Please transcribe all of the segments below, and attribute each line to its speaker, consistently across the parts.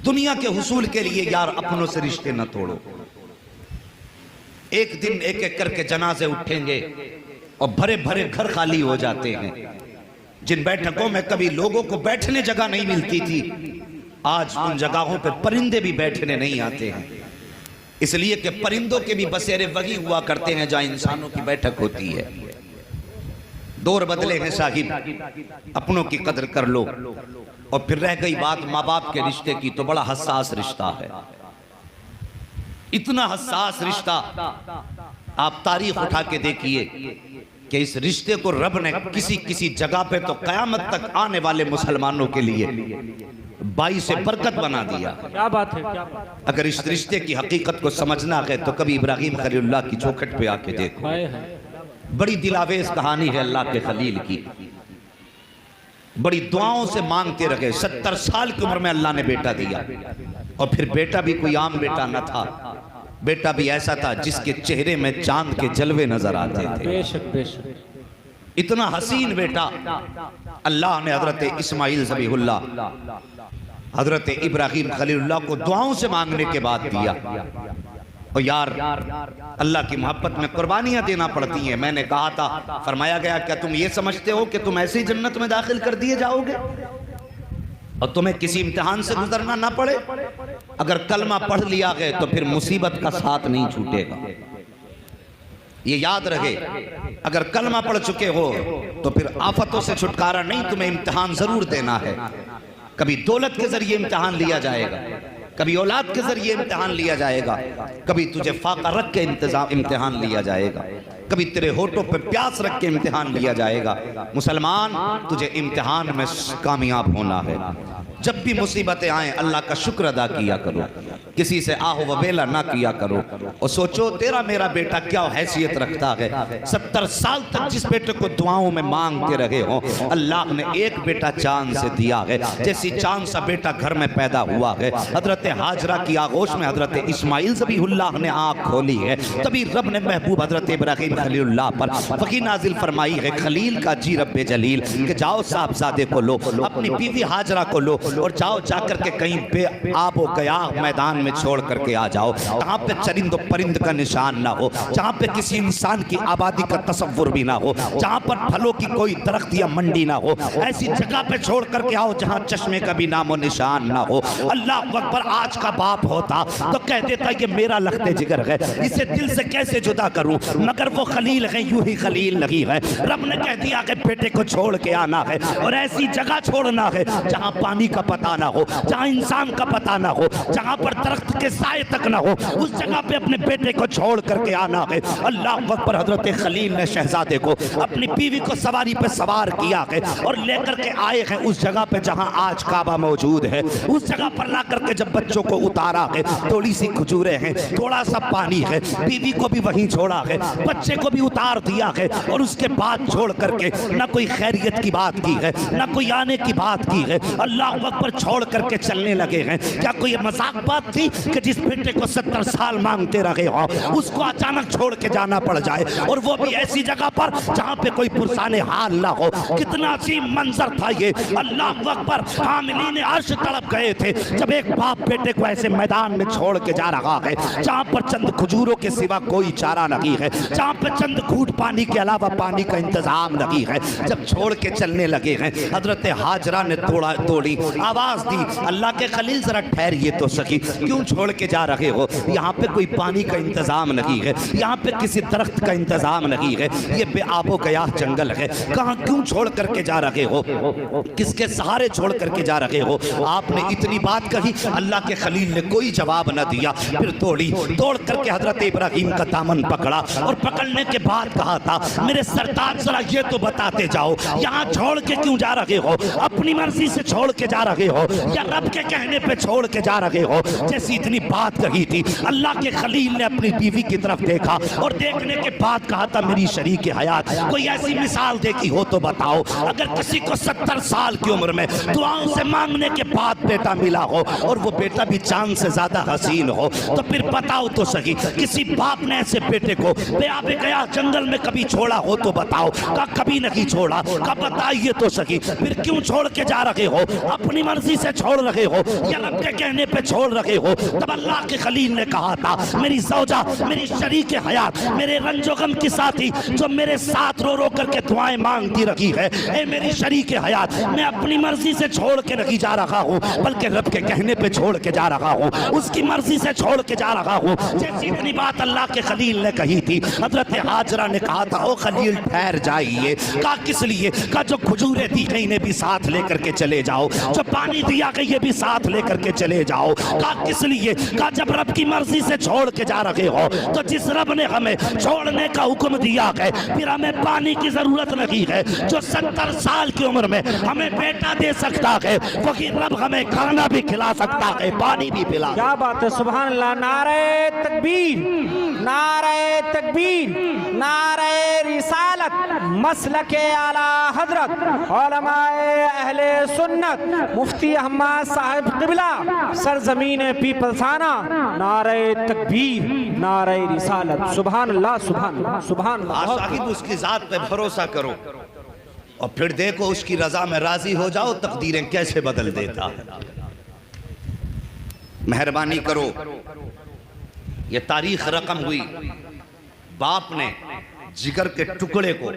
Speaker 1: دنیا کے حصول کے لیے یار اپنوں سے رشتے نہ توڑو. ایک دن ایک ایک کر کے جنازے اٹھیں گے اور بھرے بھرے گھر خالی ہو جاتے ہیں. جن بیٹھکوں میں کبھی لوگوں کو بیٹھنے جگہ نہیں ملتی تھی، آج ان جگہوں پہ پرندے بھی بیٹھنے نہیں آتے ہیں. اس لیے کہ پرندوں کے بھی بسیرے وہی ہوا کرتے ہیں جہاں انسانوں کی بیٹھک ہوتی ہے. دور بدلے ہیں صاحب، اپنوں کی قدر کر لو. اور پھر رہ گئی بات ماں باپ کے رشتے کی، تو بڑا حساس رشتہ ہے. اتنا حساس رشتہ، آپ تاریخ اٹھا کے دیکھیے کہ اس رشتے کو رب نے کسی جگہ پہ تو قیامت تک آنے والے مسلمانوں کے لیے باعث برکت بنا دیا.
Speaker 2: کیا بات ہے.
Speaker 1: اگر اس رشتے کی حقیقت کو سمجھنا ہے تو کبھی ابراہیم خلیل اللہ کی چوکھٹ پہ آ کے دیکھو. بڑی دلاویز کہانی ہے اللہ کے خلیل کی. بڑی دعاؤں سے مانگتے رہے. 70 سال کی عمر میں اللہ نے بیٹا دیا. اور پھر بیٹا بھی کوئی عام بیٹا نہ تھا. بیٹا بھی ایسا تھا جس کے چہرے میں چاند کے جلوے نظر آتے تھے.
Speaker 2: بے شک بے شک.
Speaker 1: اتنا حسین بیٹا اللہ نے حضرت اسماعیل ذبیح اللہ، حضرت ابراہیم خلیل اللہ کو دعاؤں سے مانگنے کے بعد دیا. اور یار اللہ کی محبت میں قربانیاں دینا پڑتی ہیں. میں نے کہا تھا، فرمایا گیا کیا تم یہ سمجھتے ہو کہ تم ایسی جنت میں داخل کر دیے جاؤ گے اور تمہیں کسی امتحان سے گزرنا نہ پڑے؟ اگر کلمہ پڑھ لیا گئے تو پھر مصیبت کا ساتھ نہیں چھوٹے گا. یہ یاد رہے، اگر کلمہ پڑھ چکے ہو تو پھر آفتوں سے چھٹکارا نہیں، تمہیں امتحان ضرور دینا ہے. کبھی دولت کے ذریعے امتحان لیا جائے گا، کبھی اولاد کے ذریعے امتحان لیا جائے گا، کبھی تجھے فاقہ رکھ کے امتحان لیا جائے گا، کبھی تیرے ہونٹوں پہ پیاس رکھ کے امتحان لیا جائے گا. مسلمان، تجھے امتحان میں کامیاب ہونا ہے. جب بھی مصیبتیں آئیں اللہ کا شکر ادا کیا کرو، کسی سے آہ و ویلا نہ کیا کرو. اور سوچو تیرا میرا بیٹا کیا حیثیت رکھتا ہے. 70 سال تک جس بیٹے کو دعاؤں میں مانگتے رہے ہوں، اللہ نے ایک بیٹا چاند سے دیا ہے. جیسی چاند سا بیٹا گھر میں پیدا ہوا ہے. حضرت ہاجرہ کی آغوش میں حضرت اسماعیل ذبیح اللہ نے آنکھ کھولی ہے. تبھی رب نے محبوب حضرت ابراہیم خلیل اللہ پر وحی نازل فرمائی ہے، خلیل کا جی رب جلیل، کہ جاؤ صاحبزادے کو لو، اپنی بیوی ہاجرہ کو لو اور جاؤ جا کر کے کہیں بے آب و گیاہ میدان میں چھوڑ کر کے آ جاؤ، جہاں پہ چرند و پرند کا نشان نہ ہو، جہاں پہ کسی انسان کی آبادی کا تصور بھی نہ ہو، جہاں پر پھلوں کی کوئی درخت یا منڈی نہ ہو. ایسی جگہ پہ چھوڑ کر کے آؤ جہاں چشمے کا بھی نام و نشان نہ ہو. اللہ اکبر. آج کا باپ ہوتا تو کہہ دیتا یہ میرا لخت جگر ہے، اسے دل سے کیسے جدا کروں، مگر وہ خلیل ہے، یوں ہی خلیل نہیں ہے. رب نے کہہ دیا کہ بیٹے کو چھوڑ کے آنا ہے اور ایسی جگہ چھوڑنا ہے جہاں پانی کا پتہ نہ ہو، جہاں انسان کا پتہ نہ ہو، جہاں پر درخت کے سائے تک نہ ہو. اس جگہ پہ اپنے بیٹے کو چھوڑ کر کے آنا ہے. اللہ اکبر. حضرت خلیل نے شہزادے کو، اپنی بیوی کو سواری پہ سوار کیا ہے اور لے کر کے آئے ہیں اس جگہ پہ جہاں آج کعبہ موجود ہے. اس جگہ پر لا کر کے جب بچوں کو اتارا ہے، تھوڑی سی کھجوریں ہیں، تھوڑا سا پانی ہے، بیوی کو بھی وہیں چھوڑا ہے، بچے کو بھی اتار دیا ہے. اور اس کے بعد چھوڑ کر کے نہ کوئی خیریت کی بات کی ہے، نہ کوئی آنے کی بات کی ہے. اللہ اکبر. چھوڑ کر کے چلنے لگے ہیں. کیا کوئی مذاق بات تھی کہ جس بیٹے کو 70 سال مانگتے رہے ہو اس کو اچانک چھوڑ کے جانا پڑ جائے، اور وہ بھی ایسی جگہ پر جہاں پہ کوئی پرسان حال نہ ہو. کتنا عظیم منظر تھا یہ. اللہ اکبر. حاملین عرش تڑپ گئے تھے جب ایک باپ بیٹے کو ایسے میدان میں چھوڑ کے جا رہا ہے جہاں پر چند کھجوروں کے سوا کوئی چارہ نہیں ہے، جہاں پر چند گھونٹ پانی کے علاوہ پانی کا انتظام نہیں ہے. جب چھوڑ کے چلنے لگے ہیں، حضرت ہاجرہ نے توڑی آواز دی، اللہ کے خلیل ذرا ٹھہریے تو سکی، کیوں چھوڑ کے جا رہے ہو؟ یہاں پہ کوئی پانی کا انتظام نہیں ہے، یہاں پہ کسی درخت کا انتظام نہیں ہے، یہ بے آب و گیاہ جنگل ہے. کہاں کیوں چھوڑ کر کے جا رہے ہو؟ کس کے سہارے چھوڑ کر کے جا رہے ہو؟ آپ نے اتنی بات کہی، اللہ کے خلیل نے کوئی جواب نہ دیا. پھر دوڑ کر کے حضرت ابراہیم کا دامن پکڑا اور پکڑنے کے بعد کہا تھا، میرے سرتاج ذرا یہ تو بتاتے جاؤ، یہاں چھوڑ کے کیوں جا رہے ہو؟ اپنی مرضی سے چھوڑ کے جا رہے ہو یا رب کے کہنے پہ چھوڑ کے جا رہے ہو؟ جیسی اتنی بات کہی تھی، اللہ کے خلیل نے اپنی بیوی کی طرف دیکھا اور دیکھنے کے بعد کہا تھا میری شریک حیات کوئی ایسی مثال دیکھی ہو تو بتاؤ، اگر کسی کو 70 سال کی عمر میں دعاؤں سے مانگنے کے بعد بیٹا ملا ہو اور وہ بیٹا بھی چاند سے زیادہ حسین ہو تو پھر بتاؤ تو صحیح کسی باپ نے ایسے بیٹے کو بیا گیا جنگل میں کبھی چھوڑا ہو تو بتاؤ، کہا کبھی نہیں چھوڑا، کہا بتائیے تو صحیح پھر کیوں چھوڑ کے جا رہے ہو، اپنی مرضی سے چھوڑ رہے ہو یا رب کے کہنے پہ چھوڑ رہے ہو؟ تب اللہ کے خلیل نے کہا تھا میری زوجہ، میری شریک حیات، میرے رنج و غم کی ساتھی جو میرے ساتھ رو رو کر کے دعائیں مانگتی رہی ہے، اے میری شریک حیات میں اپنی مرضی سے چھوڑ کے نہیں جا رہا ہوں بلکہ رب کے کہنے پہ چھوڑ کے جا رہا ہوں، اس کی مرضی سے چھوڑ کے جا رہا ہوں۔ جیسی اتنی بات اللہ کے خلیل نے کہی تھی، حضرت ہاجرہ نے کہا تھا او خلیل ٹھہر جائیے، کہا کس لیے؟ کہا جو کھجوریں دی گئی نے بھی ساتھ لے کر کے چلے جاؤ، جو پانی دیا گئی یہ بھی ساتھ لے کر کے چلے جاؤ، کہا کس لیے؟ کہا جب رب کی مرضی سے چھوڑ کے جا رہے ہو تو جس رب نے ہمیں چھوڑنے کا حکم دیا ہے پھر ہمیں پانی کی ضرورت نہیں ہے، جو 70 سال کی عمر میں ہمیں بیٹا دے سکتا ہے وہی رب ہمیں کھانا بھی کھلا سکتا ہے، پانی بھی پلا۔
Speaker 2: کیا بات ہے، سبحان اللہ، نعرہ تکبیر، نعرہ تکبیر، نعرہ رسالت، مسلک اعلیٰ حضرت علماء اہل سنت مفتی احمد صاحب قبلہ سرزمین پیپلسانہ، نعرہ تکبیر، نعرہ رسالت، سبحان اللہ، سبحان اللہ، سبحان اللہ۔
Speaker 1: صاحب اس کی ذات پہ بھروسہ کرو اور پھر دیکھو اس کی رضا میں راضی ہو جاؤ تقدیریں کیسے بدل دیتا ہے۔ مہربانی کرو، یہ تاریخ رقم ہوئی، باپ نے جگر کے ٹکڑے کو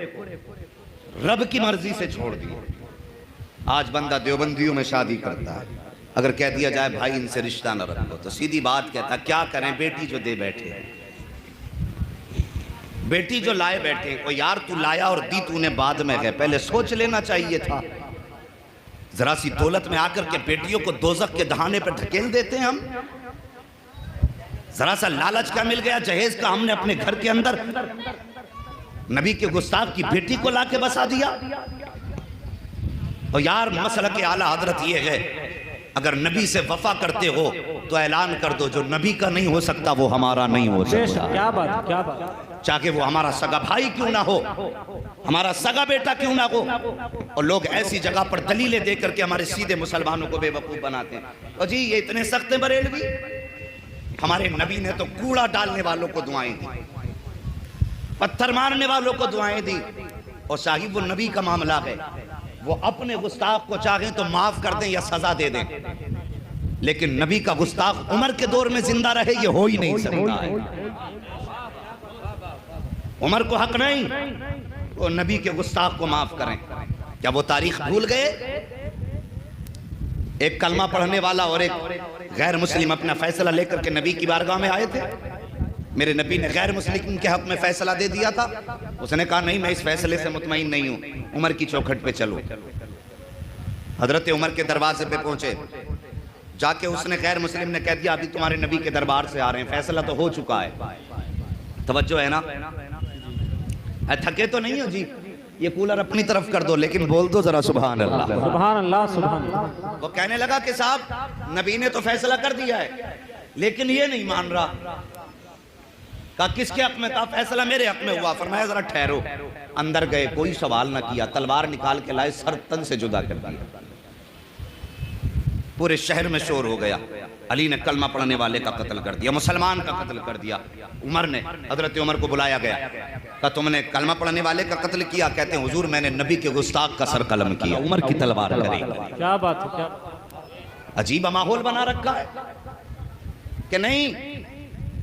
Speaker 1: رب کی مرضی سے چھوڑ دیا۔ آج بندہ دیوبندیوں میں شادی کرتا ہے، اگر کہہ دیا جائے بھائی ان سے رشتہ نہ رکھو تو سیدھی بات کہتا کیا کریں، بیٹی جو دے بیٹھے ہیں، بیٹی جو لائے بیٹھے ہیں، کوئی یار تو لایا اور دی تو نے بعد میں گئے، پہلے سوچ لینا چاہیے تھا۔ ذرا سی دولت میں آ کر کے بیٹیوں کو دوزخ کے دہانے پر دھکیل دیتے ہیں ہم، ذرا سا لالچ کا مل گیا جہیز کا ہم نے اپنے گھر کے اندر نبی کے گستاخ کی بیٹی کو لا کے بسا دیا۔ اور یار مسلک اعلیٰ حضرت یہ ہے اگر نبی سے وفا کرتے ہو تو اعلان کر دو جو نبی کا نہیں ہو سکتا وہ ہمارا نہیں ہو سکتا،
Speaker 2: کیا بات، کیا بات،
Speaker 1: چاہے وہ ہمارا سگا بھائی کیوں نہ ہو، ہمارا سگا بیٹا کیوں نہ ہو۔ اور لوگ ایسی جگہ پر دلیلیں دے کر کے ہمارے سیدھے مسلمانوں کو بے وقوف بناتے ہیں۔ اور جی یہ اتنے سخت بریلوی، ہمارے نبی نے تو کوڑا ڈالنے والوں کو دعائیں دی، پتھر مارنے والوں کو دعائیں دی، اور صاحب وہ نبی کا معاملہ ہے، وہ اپنے گستاخ کو چاہیں تو معاف کر دیں یا سزا دے دیں، لیکن نبی کا گستاخ عمر کے دور میں زندہ رہے یہ ہو ہی نہیں سکتا ہے۔ عمر کو حق نہیں وہ نبی کے گستاخ کو معاف کریں، کیا وہ تاریخ بھول گئے؟ ایک کلمہ پڑھنے والا اور ایک غیر مسلم اپنا فیصلہ لے کر کے نبی کی بارگاہ میں آئے تھے، میرے نبی نے غیر مسلم کے حق میں فیصلہ دے دیا تھا، اس نے کہا نہیں میں اس فیصلے سے مطمئن نہیں ہوں، عمر کی چوکھٹ پہ چلو۔ حضرت عمر کے دروازے پہ پہنچے، جا کے اس نے غیر مسلم نے کہہ دیا ابھی تمہارے نبی کے دربار سے آ رہے ہیں، فیصلہ تو ہو چکا ہے، توجہ ہے نا، تھکے تو نہیں ہو جی، یہ کولر اپنی طرف کر دو لیکن بول دو ذرا سبحان اللہ،
Speaker 2: سبحان اللہ، سبحان اللہ۔
Speaker 1: وہ کہنے لگا کہ صاحب نبی نے تو فیصلہ کر دیا ہے لیکن یہ نہیں مان رہا، کہا کس کے حق میں؟ کہا فیصلہ میرے حق میں ہوا۔ فرمایا ذرا ٹھہرو، اندر گئے، کوئی سوال نہ کیا، تلوار نکال کے لائے، سر تن سے جدا کر دیا، پورے شہر میں شور ہو گیا، علی نے کلمہ پڑھنے والے کا قتل کر دیا، مسلمان کا قتل کر دیا۔ عمر نے، حضرت عمر کو بلایا گیا، کہا تم نے کلمہ پڑھنے والے کا قتل کیا؟ کہتے ہیں حضور میں نے نبی کے گستاخ کا سر قلم کیا، عمر کی تلوار کرے گا۔
Speaker 2: کیا بات ہے، کیا
Speaker 1: عجیب ماحول بنا رکھا ہے کہ نہیں،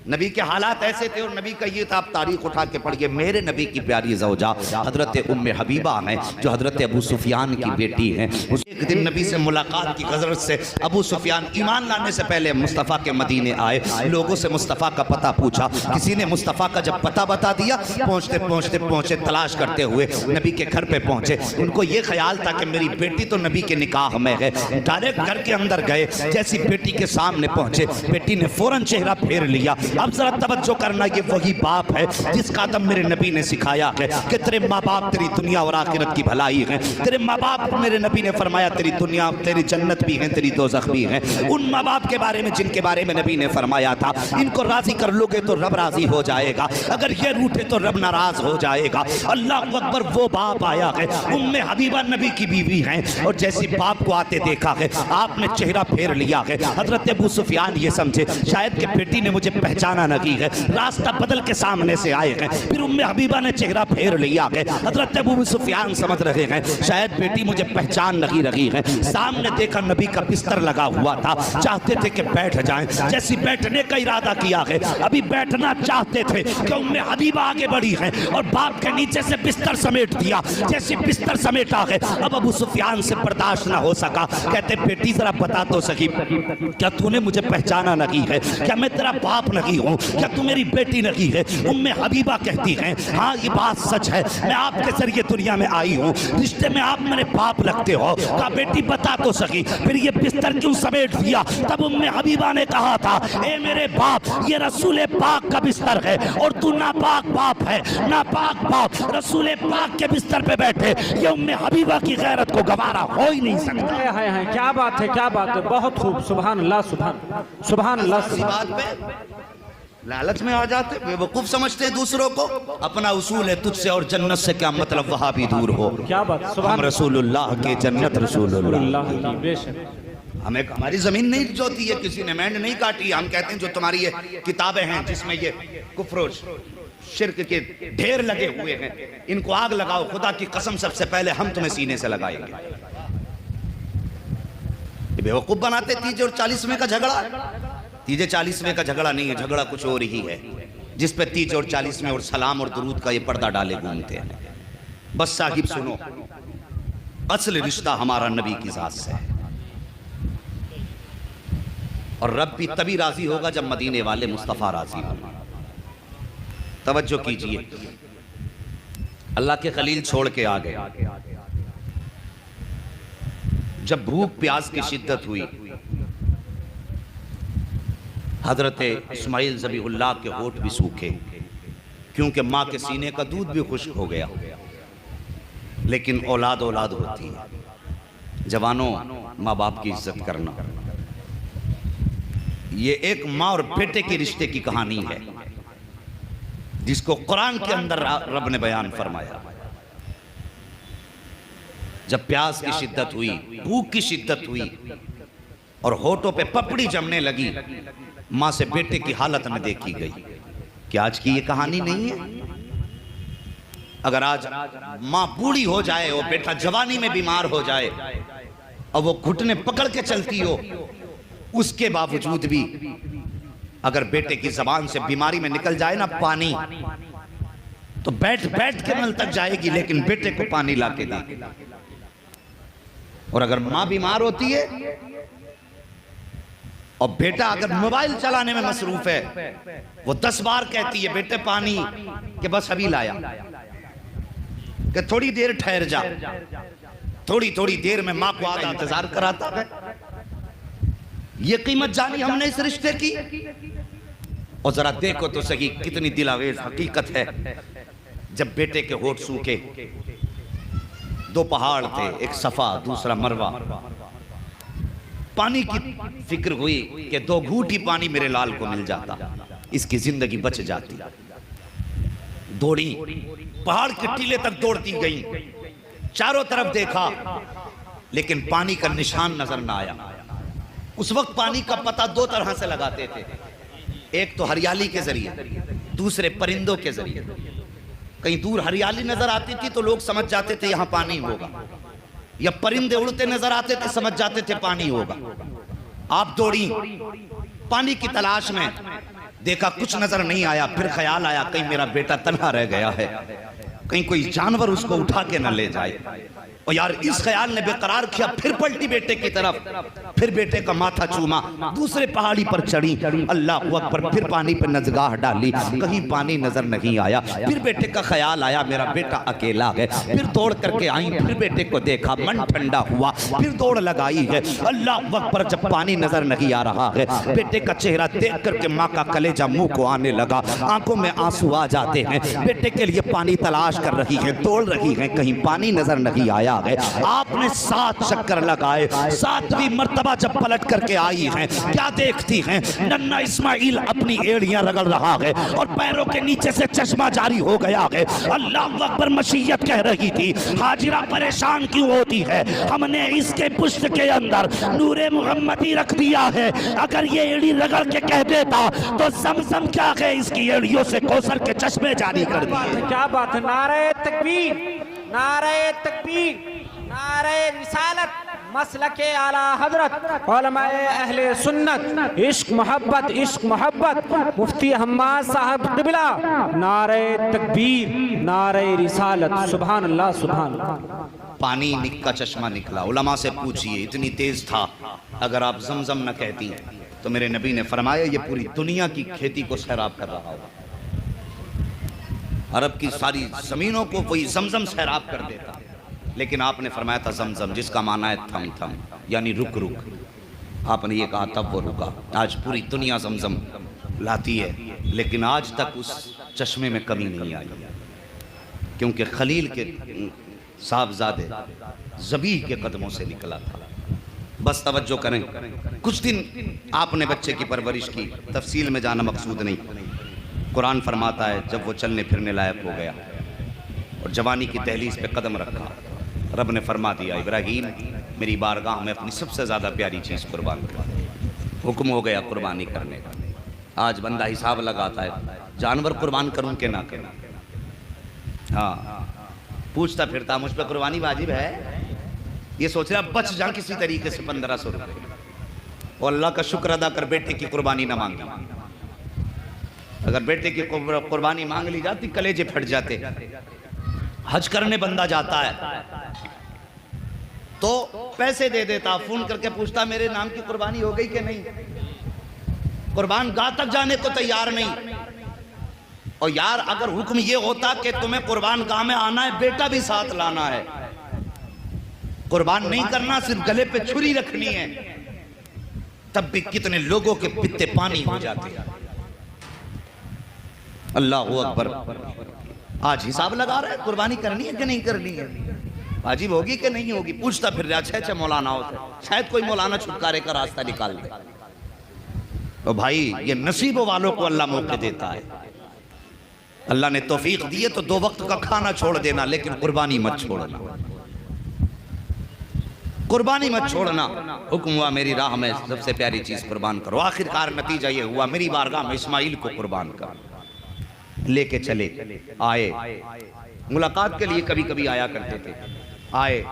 Speaker 1: نبی کے حالات ایسے تھے اور نبی کا یہ تھا۔ آپ تاریخ اٹھا کے پڑھئے، میرے نبی کی پیاری زوجہ حضرت ام حبیبہ ہیں جو حضرت ابو سفیان کی بیٹی ہیں، ایک دن نبی سے ملاقات کی غرض سے ابو سفیان ایمان لانے سے پہلے مصطفیٰ کے مدینے آئے، لوگوں سے مصطفیٰ کا پتہ پوچھا، کسی نے مصطفیٰ کا جب پتہ بتا دیا، پہنچتے تلاش کرتے ہوئے نبی کے گھر پہ پہنچے، ان کو یہ خیال تھا کہ میری بیٹی تو نبی کے نکاح میں ہے، ڈائریکٹ گھر کے اندر گئے، جیسی بیٹی کے سامنے پہنچے بیٹی نے فوراً چہرہ پھیر لیا، اب ذرا توجہ کرنا، یہ وہی باپ ہے جس کا ادب میرے نبی نے سکھایا ہے کہ تیرے ماں باپ تیری دنیا اور آخرت کی بھلائی ہیں۔ تیرے ماں باپ، میرے نبی نے فرمایا، تیری دنیا، تیری جنت بھی ہیں، تیری دوزخ بھی ہیں۔ ان ماں باپ کے بارے میں جن کے بارے میں نبی نے فرمایا تھا ان کو راضی کر لو گے تو رب راضی ہو جائے گا، اگر یہ روٹھے تو رب ناراض ہو جائے گا۔ اللہ اکبر، وہ باپ آیا ہے، ام حبیبہ نبی کی بیوی ہیں، اور جیسی باپ کو آتے دیکھا ہے آپ نے چہرہ پھیر لیا ہے۔ حضرت ابو سفیان یہ سمجھے شاید کہ بیٹی نے مجھے پہچانا نہیں ہے، راستہ بدل کے سامنے سے آئے ہیں، پھر ام حبیبہ نے چہرہ پھیر لیا ہے۔ حضرت ابو سفیان سمجھ رہے ہیں شاید بیٹی مجھے پہچان نہیں رہی ہے، سامنے دیکھا نبی کا بستر لگا ہوا تھا، چاہتے تھے کہ بیٹھ جائیں، جیسی بیٹھنے کا ارادہ کیا ہے، ابھی بیٹھنا چاہتے تھے کہ ام حبیبہ آگے بڑھی ہیں اور باپ کے نیچے سے بستر سمیٹ دیا، جیسی بستر سمیٹا ہے اب ابو سفیان سے برداشت نہ ہو سکا، کہتے بیٹی ذرا بتا تو سکی، کیا تو نے مجھے پہچانا نہیں ہے؟ کیا میں تیرا باپ نہیں ہوں؟ کیا تو میری بیٹی نہیں ہے؟ ام حبیبہ کہتی ہیں ہاں یہ بات سچ ہے، میں آپ کے ذریعے دنیا میں آئی ہوں، رشتے میں آپ میرے باپ لگتے ہو۔ کہا بیٹی بتا تو سکی، پھر یہ بستر کیوں سمیٹ دیا؟ تب ام حبیبہ نے کہا تھا اے میرے باپ، یہ رسول پاک کا بستر ہے اور تو ناپاک باپ ہے، ناپاک باپ رسول پاک کے بستر پہ بیٹھے، یہ ام حبیبہ کی غیرت کو گوارا ہو ہی نہیں سکتا۔
Speaker 2: کیا بات ہے، کیا بات ہے، بہت خوب، سبحان اللہ، سبحان اللہ۔
Speaker 1: اسی بات پہ لالچ میں آ جاتے، بے وقوف سمجھتے ہیں دوسروں کو، اپنا اصول ہے تجھ سے اور جنت سے کیا مطلب وہاں بھی دور ہو،
Speaker 2: کیا بات،
Speaker 1: ہم رسول اللہ کے جنت رسول اللہ۔
Speaker 2: اللہ بے شک،
Speaker 1: ہمیں ہماری زمین نہیں جوتی ہے، کسی نے مینڈ نہیں کاٹی، ہم کہتے ہیں جو تمہاری یہ کتابیں ہیں جس میں یہ کفر و شرک کے ڈھیر لگے ہوئے ہیں ان کو آگ لگاؤ، خدا کی قسم سب سے پہلے ہم تمہیں سینے سے لگائیں گے۔ یہ بے وقوف بناتے تیجے اور 40ویں کا جھگڑا، تیجے 40ویں کا جھگڑا نہیں ہے، جھگڑا کچھ اور ہی ہے جس پہ تیجے اور 40ویں اور سلام اور درود کا یہ پردہ ڈالے گھومتے ہیں۔ بس صاحب سنو، اصل رشتہ ہمارا نبی کی ذات سے ہے، اور رب بھی تبھی راضی ہوگا جب مدینے والے مصطفیٰ راضی ہوں۔ توجہ کیجئے، اللہ کے خلیل چھوڑ کے آگئے، جب بھوک پیاس کی شدت ہوئی، حضرت اسماعیل ذبیح اللہ کے ہونٹ بھی سوکھے، کیونکہ ماں کے سینے کا دودھ بھی خشک ہو گیا، لیکن اولاد اولاد ہوتی ہے۔ جوانوں، ماں باپ کی عزت کرنا، یہ ایک ماں اور بیٹے کی رشتے کی کہانی ہے جس کو قرآن کے اندر رب نے بیان فرمایا۔ جب پیاس کی شدت ہوئی، بھوک کی شدت ہوئی اور ہونٹوں پہ پپڑی جمنے لگی، ماں سے بیٹے کی حالت نہ دیکھی گئی۔ کہ آج کی یہ کہانی نہیں ہے؟ اگر آج ماں بوڑھی ہو جائے اور بیٹا جوانی میں بیمار ہو جائے اور وہ گھٹنے پکڑ کے چلتی ہو، اس کے باوجود بھی اگر بیٹے کی زبان سے بیماری میں نکل جائے نا پانی، تو بیٹھ بیٹھ کے نل تک جائے گی لیکن بیٹے کو پانی لا کے دے گی۔ اور اگر ماں بیمار ہوتی ہے اور بیٹا اگر موبائل چلانے میں مصروف ہے، وہ 10 بار کہتی ہے بیٹے پانی، کہ بس ابھی لایا، کہ تھوڑی دیر ٹھہر جا، تھوڑی دیر میں ماں کو آدھا انتظار کراتا ہے۔ یہ قیمت جانی ہم نے اس رشتے کی، اور ذرا دیکھو تو صحیح کتنی دلاویز حقیقت ہے۔ جب بیٹے کے ہونٹ سوکھے، 2 پہاڑ تھے، ایک صفا دوسرا مروہ، پانی کی فکر ہوئی کہ 2 گھوٹ ہی پانی میرے لال کو مل جاتا، اس کی زندگی بچ جاتی۔ دوڑی، پہاڑ کے ٹیلے تک دوڑتی گئی، چاروں طرف دیکھا لیکن پانی کا نشان نظر نہ آیا۔ اس وقت پانی کا پتہ 2 طرح سے لگاتے تھے، ایک تو ہریالی کے ذریعے، دوسرے پرندوں کے ذریعے۔ کہیں دور ہریالی نظر آتی تھی تو لوگ سمجھ جاتے تھے یہاں پانی ہوگا، یا پرندے اڑتے نظر آتے تھے سمجھ جاتے تھے پانی ہوگا۔ آپ دوڑی پانی کی تلاش میں، دیکھا کچھ نظر نہیں آیا، پھر خیال آیا کہیں میرا بیٹا تنہا رہ گیا ہے، کہیں کوئی جانور اس کو اٹھا کے نہ لے جائے۔ اور یار اس خیال نے بے قرار کیا، پھر پلٹی بیٹے کی طرف، پھر بیٹے کا ماتھا چوما، دوسرے پہاڑی پر چڑھی، اللہ اکبر، پھر پانی پر نگاہ ڈالی، کہیں پانی نظر نہیں آیا، پھر بیٹے کا خیال آیا میرا بیٹا اکیلا ہے، پھر دوڑ کر کے آئیں، پھر بیٹے کو دیکھا، من ٹھنڈا ہوا، پھر دوڑ لگائی ہے، اللہ اکبر، جب پانی نظر نہیں آ رہا ہے، بیٹے کا چہرہ دیکھ کر کے ماں کا کلیجہ منہ کو آنے لگا، آنکھوں میں آنسو آ جاتے ہیں، بیٹے کے لیے پانی تلاش کر رہی ہے، دوڑ رہی ہے، کہیں پانی نظر نہیں آیا ہے۔ آپ نے 7 چکر لگائے، 7ویں مرتبہ جب پلٹ کر کے آئی ہیں، کیا دیکھتی ہیں؟ ننھا اسماعیل اپنی ایڑیاں رگڑ رہا ہے اور پیروں کے نیچے سے چشمہ جاری ہو گیا ہے۔ اللہ اکبر، مشیت کہہ رہی تھی ہاجرہ پریشان کیوں ہوتی ہے؟ ہم نے اس کے پشت کے اندر نور محمدی رکھ دیا ہے، اگر یہ ایڑی رگڑ کے کہہ دیتا تو زمزم کیا ہے اس کی ایڑیوں سے کوثر کے چشمے جاری کر دیے۔
Speaker 2: کیا بات ہے! نعرہ تکبیر، نعرہ تکبیر، نعرہ رسالت، مسلک اعلی حضرت علماء اہل سنت، عشق محبت، عشق محبت، مفتی حماد صاحب قبلہ، نعرہ تکبیر، نعرہ رسالت، سبحان اللہ، سبحان اللہ۔
Speaker 1: پانی کا چشمہ نکلا، علماء سے پوچھئے، اتنی تیز تھا، اگر آپ زمزم نہ کہتی تو میرے نبی نے فرمایا یہ پوری دنیا کی کھیتی کو سیراب کر رہا ہوگا، عرب کی ساری زمینوں کو کوئی زمزم سیراب کر دیتا، لیکن آپ نے فرمایا تھا زمزم، جس کا معنی ہے تھم تھم، یعنی رک رک، آپ نے یہ کہا تب وہ رکا۔ آج پوری دنیا زمزم لاتی ہے، لیکن آج تک اس چشمے میں کمی نہیں آئی، کیونکہ خلیل کے صاحبزادے ذبیح کے قدموں سے نکلا تھا۔ بس توجہ کریں، کچھ دن آپ نے بچے کی پرورش کی، تفصیل میں جانا مقصود نہیں۔ قرآن فرماتا ہے جب وہ چلنے پھرنے لائق ہو گیا اور جوانی کی دہلیز پہ قدم رکھا، رب نے فرما دیا ابراہیم میری بارگاہ میں اپنی سب سے زیادہ پیاری چیز قربان کر، حکم ہو گیا قربانی کرنے کا۔ آج بندہ حساب لگاتا ہے جانور قربان کروں کہ نہ کروں، ہاں پوچھتا پھرتا مجھ پہ قربانی واجب ہے، یہ سوچ رہا بچ جا کسی طریقے سے 1500 روپے، اور اللہ کا شکر ادا کر بیٹے کی قربانی نہ مانگی، اگر بیٹے کی قربانی مانگ لی جاتی کلیجے پھٹ جاتے۔ حج کرنے بندہ جاتا ہے تو پیسے دے دیتا، فون کر کے پوچھتا میرے نام کی قربانی ہو گئی کہ نہیں، قربان گاہ تک جانے کو تیار نہیں۔ اور یار اگر حکم یہ ہوتا کہ تمہیں قربان گاہ میں آنا ہے بیٹا بھی ساتھ لانا ہے، قربان نہیں کرنا صرف گلے پہ چھری رکھنی ہے، تب بھی کتنے لوگوں کے پتے پانی ہو جاتے ہیں۔ اللہ اکبر، آج حساب لگا رہا ہے قربانی کرنی ہے کہ نہیں کرنی ہے، واجب ہوگی کہ نہیں ہوگی، پوچھتا پھر رہا اچھا مولانا ہوتا ہے، شاید کوئی مولانا چھٹکارے کا راستہ نکال دے۔ تو بھائی یہ نصیبوں والوں کو اللہ موقع دیتا ہے، اللہ نے توفیق دی ہے تو 2 وقت کا کھانا چھوڑ دینا، لیکن قربانی مت چھوڑنا، قربانی مت چھوڑنا۔ حکم ہوا میری راہ میں سب سے پیاری چیز قربان کرو، آخرکار نتیجہ یہ ہوا میری بارگاہ میں اسماعیل کو قربان کرو۔ لے کے چلے آئے، ملاقات کے لیے کبھی کبھی آیا کرتے تھے، آئے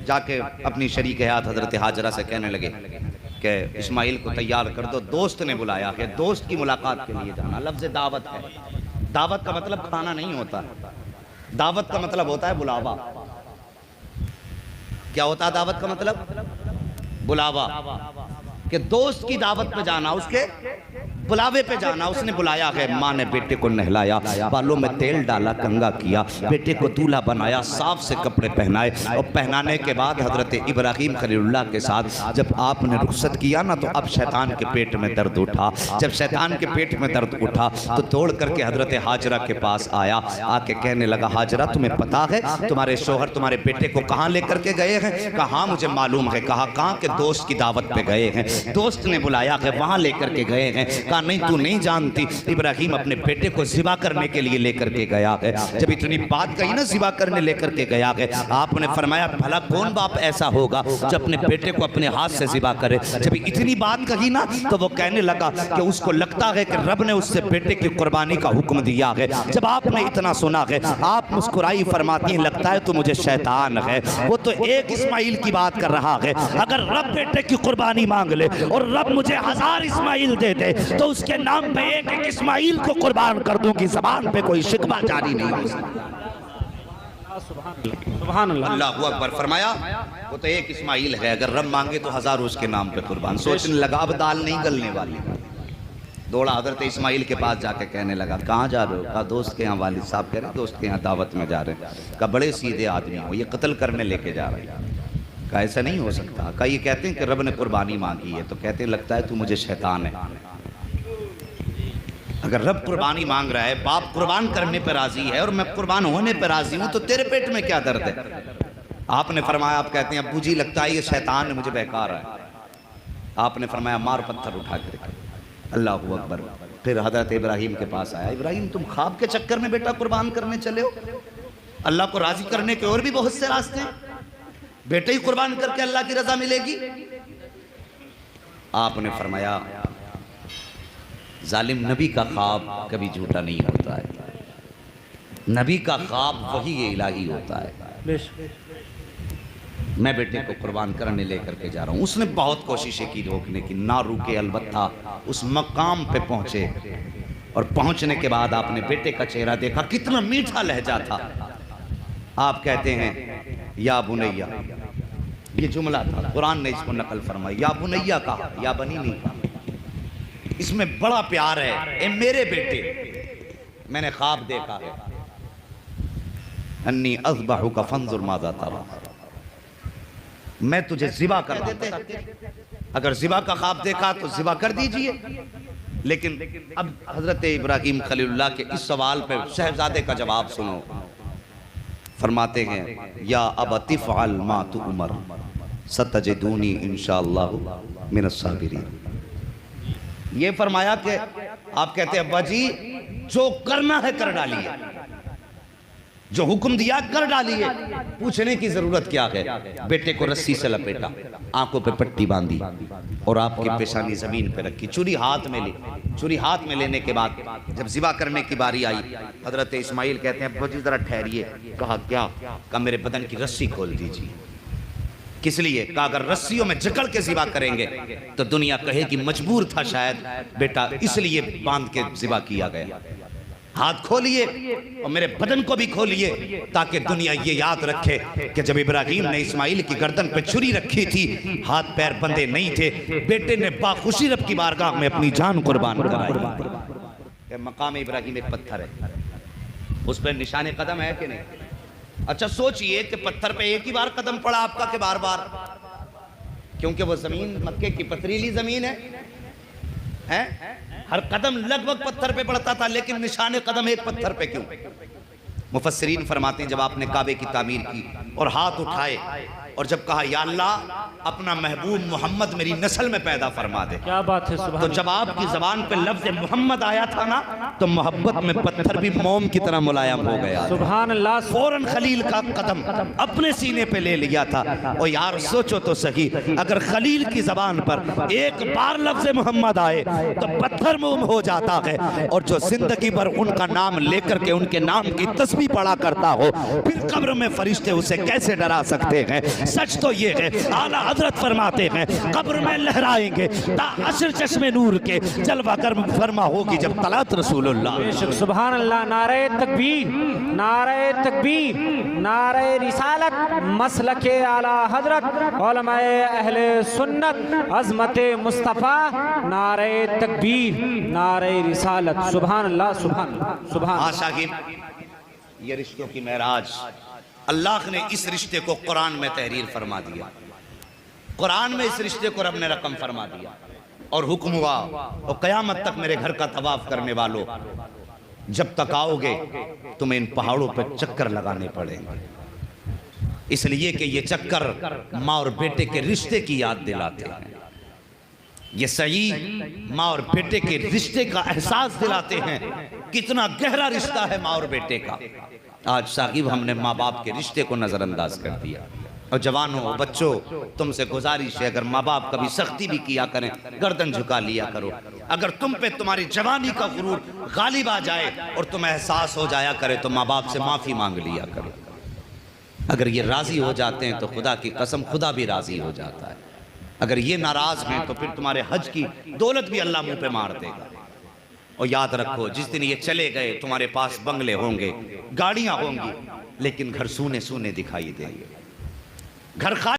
Speaker 1: جا کے اپنی شریک حیات حضرت حاجرہ سے کہنے لگے کہ اسماعیل کو تیار کر دو، دوست نے بلایا ہے، دوست کی ملاقات کے لیے جانا۔ لفظ دعوت ہے، دعوت کا مطلب کھانا نہیں ہوتا، دعوت کا مطلب ہوتا ہے بلاوا۔ کیا ہوتا ہے دعوت کا مطلب؟ بلاوا، کہ دوست کی دعوت پہ جانا، اس کے بلاوے پہ جانا۔ اس نے بلایا ہے، ماں نے بیٹے کو نہلایا، بالوں میں تیل ڈالا، کنگا کیا، بیٹے کو دولہا بنایا، صاف سے کپڑے پہنائے، اور پہنانے کے بعد حضرت ابراہیم خلیل اللہ کے ساتھ جب آپ نے رخصت کیا نا تو اب شیطان کے پیٹ میں درد اٹھا۔ جب شیطان کے پیٹ میں درد اٹھا تو دوڑ کر کے حضرت حاجرہ کے پاس آیا، آ کے کہنے لگا حاجرہ تمہیں پتا ہے تمہارے شوہر تمہارے بیٹے کو کہاں لے کر کے گئے ہیں؟ کہا ہاں مجھے معلوم ہے۔ کہا کہاں؟ کہ دوست کی دعوت پہ گئے ہیں، دوست نے بلایا ہے وہاں لے کر کے گئے ہیں۔ کہا نہیں تو نہیں جانتی، ابراہیم اپنے بیٹے کو ذبح کرنے کے لیے لے کر کے گیا ہے۔ جب اتنی بات کہی نا ذبح کرنے لے کر کے گیا ہے، آپ نے فرمایا بھلا کون باپ ایسا ہوگا جو اپنے بیٹے کو اپنے ہاتھ سے ذبح کرے؟ جب اتنی بات کہی نا تو وہ کہنے لگا کہ اس کو لگتا ہے کہ رب نے اس سے بیٹے کی قربانی کا حکم دیا ہے۔ جب آپ نے اتنا سنا ہے آپ مسکرائی، فرماتی ہیں لگتا ہے تو مجھے شیطان ہے، وہ تو ایک اسماعیل کی بات کر رہا ہے، اگر رب بیٹے کی قربانی مانگ لے اور رب مجھے 1000 اسماعیل دے دے تو اس کے نام پہ ایک ایک اسماعیل کو قربان کر دوں گی، زبان پہ کوئی شکوہ جاری نہیں ہو سکتا۔
Speaker 2: سبحان اللہ.
Speaker 1: اللہ اکبر. فرمایا وہ تو ایک اسماعیل ہے، اگر رب مانگے تو ہزاروں اس کے نام پہ قربان. سوچنے لگا اب دال نہیں گلنے والی. دوڑا حضرت اسماعیل کے پاس جا کے کہنے لگا کہاں جا رہے ہو؟ کہا دوست کے ہاں. والد صاحب کہہ رہے ہیں دوست کے ہاں دعوت میں جا رہے ہیں. کہا بڑے سیدھے آدمی ہو، یہ قتل کرنے لے کے جا رہے ہیں. کہا ایسا نہیں ہو سکتا. کہا یہ کہتے ہیں کہ رب نے قربانی مانگی ہے، تو کہتے ہیں لگتا ہے تو مجھے شیطان ہے. اگر رب قربانی مانگ رہا ہے، باپ قربان کرنے پہ راضی ہے اور میں قربان ہونے پہ راضی ہوں، تو تیرے پیٹ میں کیا درد ہے؟ آپ نے فرمایا، آپ کہتے ہیں ابو جی لگتا ہے یہ شیطان ہے، مجھے بہکا رہا ہے. آپ نے فرمایا مار پتھر اٹھا کر کے. اللہ اکبر. پھر حضرت ابراہیم کے پاس آیا. ابراہیم تم خواب کے چکر میں بیٹا قربان کرنے چلے ہو؟ اللہ کو راضی کرنے کے اور بھی بہت سے راستے ہیں. بیٹے ہی قربان کر کے اللہ کی رضا ملے گی. آپ نے فرمایا ظالم نبی کا خواب کبھی جھوٹا نہیں ہوتا ہے. نبی کا خواب وحی الہی ہوتا ہے. میں بیٹے کو قربان کرنے لے کر کے جا رہا ہوں. اس نے بہت کوششیں کی روکنے کی، نہ روکے. البتہ اس مقام پہ پہنچے اور پہنچنے کے بعد آپ نے بیٹے کا چہرہ دیکھا، کتنا میٹھا لہجہ تھا. آپ کہتے ہیں یا بنیا، یہ جملہ تھا، قرآن نے اس کو نقل فرمایا. یا بنیا کہا، یا بنی نہیں کہا. اس میں بڑا پیار ہے. اے میرے بیٹے، میں نے خواب دیکھا ہے، انی اذبحک فانظر ماذا تری. میں تجھے ذبح کر دیتے. اگر ذبح کا خواب دیکھا تو ذبح کر دیجئے. لیکن اب حضرت ابراہیم خلیل اللہ کے اس سوال پہ شہزادے کا جواب سنو. فرماتے ہیں یا ابت افعل ما تؤمر ستجدونی انشاءاللہ من الصابرین. یہ فرمایا کہ آپ کہتے ہیں ابا جی جو کرنا ہے کر ڈالیے، جو حکم دیا کر ڈالیے، پوچھنے کی ضرورت کیا ہے. بیٹے کو رسی سے لپیٹا، آنکھوں پہ پٹی باندھی اور آپ کی پیشانی زمین پہ رکھی. چھری ہاتھ میں لی. چھری ہاتھ میں لینے کے بعد جب ذبح کرنے کی باری آئی، حضرت اسماعیل کہتے ہیں ابا جی ذرا ٹھہریے. کہا کیا؟ کہا میرے بدن کی رسی کھول دیجیے. کس لیے؟ کہا اگر رسیوں میں جکڑ کے ذبح کریں گے تو دنیا کہے کہ مجبور تھا شاید بیٹا، اس لیے باندھ کے ذبح کیا گیا. ہاتھ کھولیے اور میرے بدن کو بھی کھولیے تاکہ دنیا یہ یاد رکھے کہ جب ابراہیم نے اسماعیل کی گردن پہ چھری رکھی تھی ہاتھ پیر بندے نہیں تھے. بیٹے نے باخوشی رب کی بارگاہ میں اپنی جان قربان کرائی. مقام ابراہیم ایک پتھر ہے، اس پہ نشان قدم ہے کہ نہیں؟ اچھا سوچئے کہ پتھر پہ ایک ہی بار قدم پڑا آپ کا کہ بار بار؟ کیونکہ وہ زمین مکے کی پتریلی زمین ہے. ہر قدم لگ بھگ پتھر پہ پڑتا تھا، لیکن نشان قدم ایک پتھر پہ کیوں؟ مفسرین فرماتے ہیں جب آپ نے کعبے کی تعمیر کی اور ہاتھ اٹھائے اور جب کہا یا اللہ اپنا محبوب محمد میری نسل میں پیدا فرما دے،
Speaker 2: کیا بات ہے سبحان
Speaker 1: تو جب آپ کی زبان پہ لفظ محمد آیا تھا نا تو محبت میں پتھر بھی موم کی طرح ملائم ہو گیا.
Speaker 2: سبحان اللہ.
Speaker 1: فوراً خلیل کا قدم اپنے سینے پہ لے لیا تھا. اور یار سوچو تو صحیح، اگر خلیل کی زبان پر ایک بار لفظ محمد آئے تو پتھر موم ہو جاتا ہے. اور جو زندگی بھر ان کا نام لے کر کے ان کے نام کی تسبیح پڑھا کرتا ہو، پھر قبر میں فرشتے اسے کیسے ڈرا سکتے ہیں؟ سچ تو یہ ہے اعلیٰ حضرت فرماتے ہیں قبر میں لہرائیں گے تا عشر چشم نور کے جلوہ گرم فرما ہوگی جب طلعت رسول اللہ.
Speaker 2: سبحان اللہ. نعرہ تکبیر، نعرہ تکبیر، نعرہ رسالت، مسلک اعلیٰ حضرت علماء اہل سنت، عظمت مصطفیٰ. نعرہ تکبیر، نعرہ رسالت. سبحان اللہ، سبحان اللہ، سبحان اللہ.
Speaker 1: شاگرد یہ رشتوں کی معراج اللہ نے اس رشتے کو قرآن میں تحریر فرما دیا. قرآن میں اس رشتے کو رب نے رقم فرما دیا اور حکم ہوا اور قیامت تک میرے گھر کا طواف کرنے والوں جب تک آؤ گے تمہیں ان پہاڑوں پہ چکر لگانے پڑیں گے. اس لیے کہ یہ چکر ماں اور بیٹے کے رشتے کی یاد دلاتے ہیں. یہ صحیح ماں اور بیٹے کے رشتے کا احساس دلاتے ہیں. کتنا گہرا رشتہ ہے ماں اور بیٹے کا. آج صاحب ہم نے ماں باپ کے رشتے کو نظر انداز کر دیا. اور جوانوں بچوں تم سے گزارش ہے اگر ماں باپ کبھی سختی بھی کیا کریں گردن جھکا لیا کرو. اگر تم پہ تمہاری جوانی کا غرور غالب آ جائے اور تم احساس ہو جایا کرے تو ماں باپ سے معافی مانگ لیا کرو. اگر یہ راضی ہو جاتے ہیں تو خدا کی قسم خدا بھی راضی ہو جاتا ہے. اگر یہ ناراض ہیں تو پھر تمہارے حج کی دولت بھی اللہ منہ پہ مار دے گا. اور یاد رکھو جس دن یہ چلے گئے تمہارے پاس بنگلے ہوں گے، گاڑیاں ہوں گی، لیکن گھر سونے سونے دکھائی دیں گے، گھر خالی